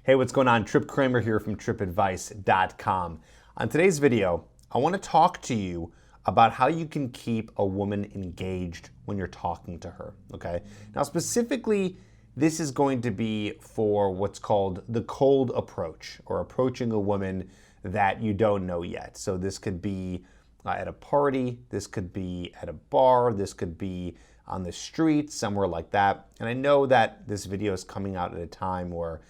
Hey, what's going on? Tripp Kramer here from trippadvice.com. On today's video, I want to talk to you about how you can keep a woman engaged when you're talking to her, okay? Now, specifically, this is going to be for what's called the cold approach, or approaching a woman that you don't know yet. So this could be at a party, this could be at a bar, this could be on the street, somewhere like that. And I know that this video is coming out at a time where,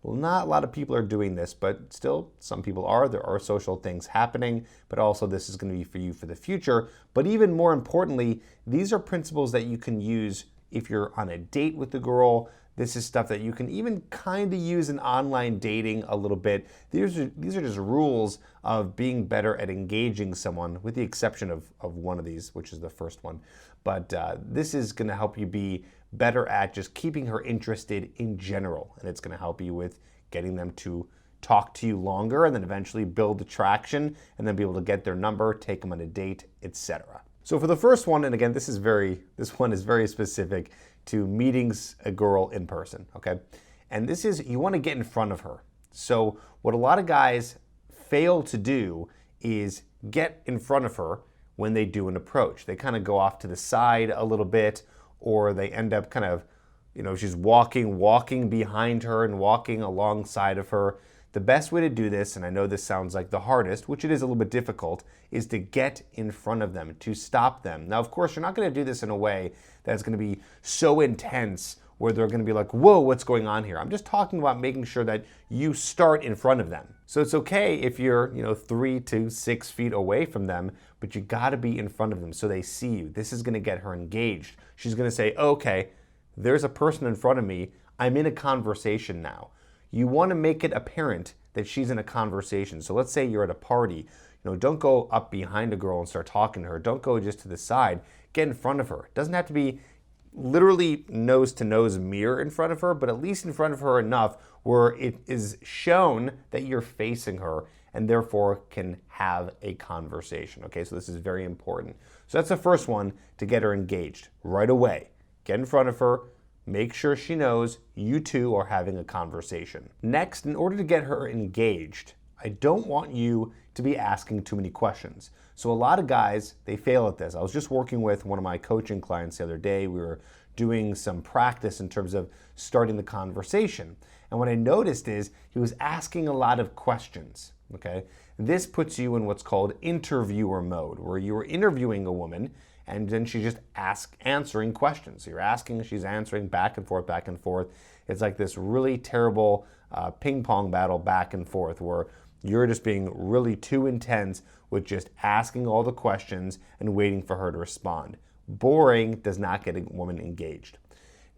well, not a lot of people are doing this, but still some people are. There are social things happening, but also this is going to be for you for the future. But even more importantly, these are principles that you can use if you're on a date with the girl. This is stuff that you can even kind of use in online dating a little bit. These are just rules of being better at engaging someone, with the exception of one of these, which is the first one. But this is going to help you be better at just keeping her interested in general. And it's going to help you with getting them to talk to you longer and then eventually build attraction and then be able to get their number, take them on a date, etc. So for the first one, and again, this one is very specific to meetings a girl in person, okay? And this is, you want to get in front of her. So what a lot of guys fail to do is get in front of her when they do an approach. They kind of go off to the side a little bit, or they end up kind of, she's walking behind her and walking alongside of her. The best way to do this, and I know this sounds like the hardest, which it is a little bit difficult, is to get in front of them, to stop them. Now, of course, you're not going to do this in a way that's going to be so intense where they're going to be like, whoa, what's going on here? I'm just talking about making sure that you start in front of them. So it's okay if you're, 3 to 6 feet away from them, but you got to be in front of them so they see you. This is going to get her engaged. She's going to say, okay, there's a person in front of me. I'm in a conversation now. You want to make it apparent that she's in a conversation. So let's say you're at a party. Don't go up behind a girl and start talking to her. Don't go just to the side. Get in front of her. It doesn't have to be literally nose-to-nose mirror in front of her, but at least in front of her enough where it is shown that you're facing her and therefore can have a conversation. Okay, so this is very important. So that's the first one, to get her engaged right away. Get in front of her. Make sure she knows you two are having a conversation. Next, in order to get her engaged, I don't want you to be asking too many questions. So a lot of guys, they fail at this. I was just working with one of my coaching clients the other day. We were doing some practice in terms of starting the conversation. And what I noticed is he was asking a lot of questions, okay? This puts you in what's called interviewer mode, where you are interviewing a woman and then she's just answering questions. So you're asking, she's answering, back and forth, back and forth. It's like this really terrible ping pong battle back and forth where you're just being really too intense with just asking all the questions and waiting for her to respond. Boring does not get a woman engaged.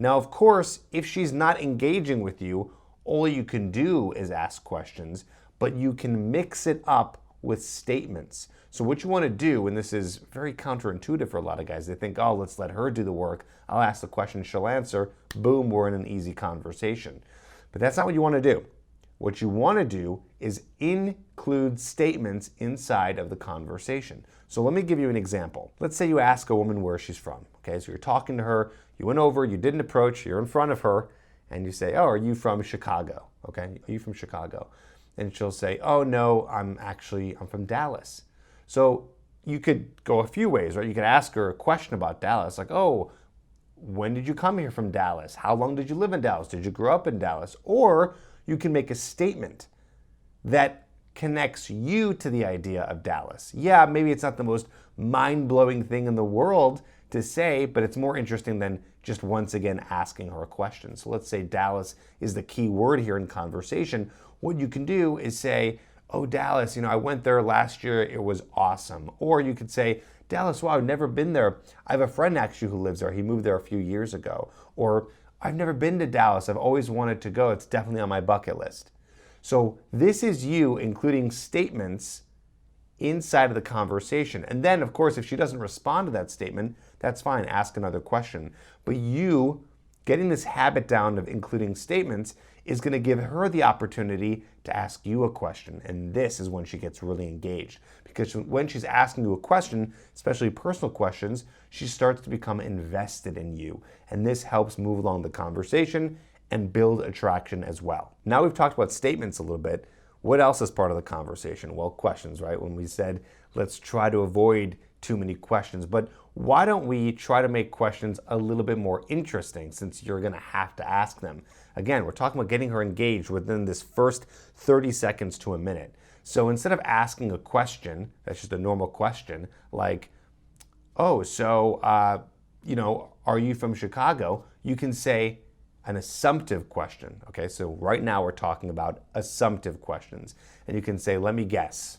Now, of course, if she's not engaging with you, all you can do is ask questions, but you can mix it up with statements. So what you want to do, and this is very counterintuitive for a lot of guys, they think, oh, let's let her do the work. I'll ask the question, she'll answer. Boom, we're in an easy conversation. But that's not what you want to do. What you want to do is include statements inside of the conversation. So let me give you an example. Let's say you ask a woman where she's from. Okay, so you're talking to her, you went over, you did an approach, you're in front of her, and you say, oh, are you from Chicago? Okay, are you from Chicago? And she'll say, oh, no, I'm from Dallas. So you could go a few ways, right? You could ask her a question about Dallas, like, oh, when did you come here from Dallas? How long did you live in Dallas? Did you grow up in Dallas? Or you can make a statement that connects you to the idea of Dallas. Yeah, maybe it's not the most mind-blowing thing in the world to say, but it's more interesting than just once again asking her a question. So let's say Dallas is the key word here in conversation. What you can do is say, oh, Dallas, I went there last year, it was awesome. Or you could say, Dallas, wow, I've never been there. I have a friend actually who lives there. He moved there a few years ago. Or I've never been to Dallas. I've always wanted to go. It's definitely on my bucket list. So this is you including statements inside of the conversation. And then, of course, if she doesn't respond to that statement, that's fine. Ask another question. But you getting this habit down of including statements is going to give her the opportunity to ask you a question. And this is when she gets really engaged. Because when she's asking you a question, especially personal questions, she starts to become invested in you. And this helps move along the conversation and build attraction as well. Now we've talked about statements a little bit. What else is part of the conversation? Well, questions, right? When we said, let's try to avoid too many questions, but why don't we try to make questions a little bit more interesting since you're gonna have to ask them? Again, we're talking about getting her engaged within this first 30 seconds to a minute. So instead of asking a question, that's just a normal question, like, oh, so, are you from Chicago? You can say an assumptive question, okay? So right now we're talking about assumptive questions. And you can say, let me guess.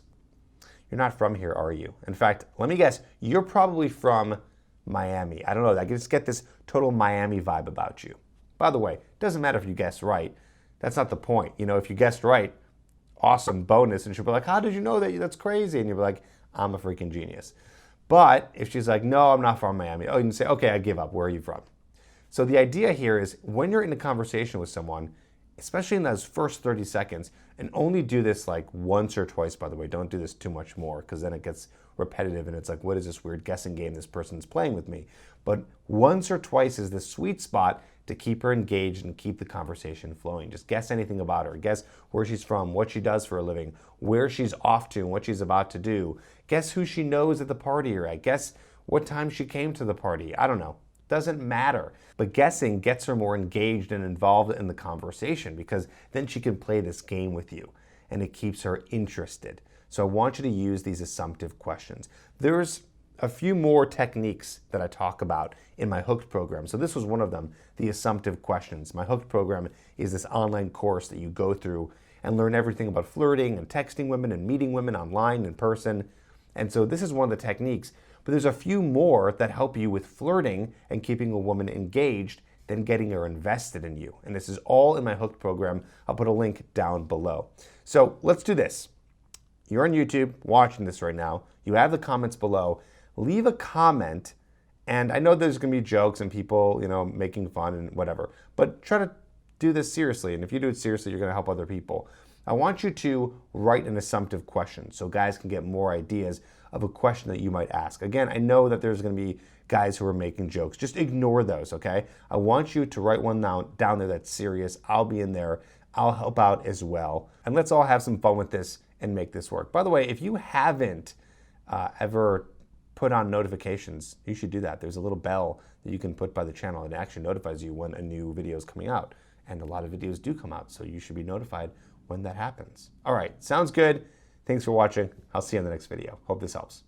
You're not from here, are you? In fact, let me guess, you're probably from Miami. I don't know, I just get this total Miami vibe about you. By the way, it doesn't matter if you guess right. That's not the point. If you guessed right, awesome, bonus. And she'll be like, how did you know that? That's crazy. And you'll be like, I'm a freaking genius. But if she's like, no, I'm not from Miami. Oh, you can say, okay, I give up. Where are you from? So the idea here is when you're in a conversation with someone, especially in those first 30 seconds, and only do this like once or twice, by the way, don't do this too much more because then it gets repetitive and it's like, what is this weird guessing game this person's playing with me? But once or twice is the sweet spot to keep her engaged and keep the conversation flowing. Just guess anything about her. Guess where she's from, what she does for a living, where she's off to, and what she's about to do. Guess who she knows at the party you're at. Guess what time she came to the party. I don't know. Doesn't matter. But guessing gets her more engaged and involved in the conversation because then she can play this game with you and it keeps her interested. So I want you to use these assumptive questions. There's a few more techniques that I talk about in my Hooked program. So this was one of them, the assumptive questions. My Hooked program is this online course that you go through and learn everything about flirting and texting women and meeting women online, in person. And so this is one of the techniques. But there's a few more that help you with flirting and keeping a woman engaged than getting her invested in you. And this is all in my Hooked program. I'll put a link down below. So let's do this. You're on YouTube watching this right now. You have the comments below. Leave a comment. And I know there's going to be jokes and people, making fun and whatever. But try to do this seriously. And if you do it seriously, you're going to help other people. I want you to write an assumptive question so guys can get more ideas of a question that you might ask. Again, I know that there's going to be guys who are making jokes. Just ignore those, okay? I want you to write one down there that's serious. I'll be in there. I'll help out as well. And let's all have some fun with this and make this work. By the way, if you haven't ever put on notifications, you should do that. There's a little bell that you can put by the channel. It actually notifies you when a new video is coming out. And a lot of videos do come out, so you should be notified when that happens. All right, sounds good. Thanks for watching. I'll see you in the next video. Hope this helps.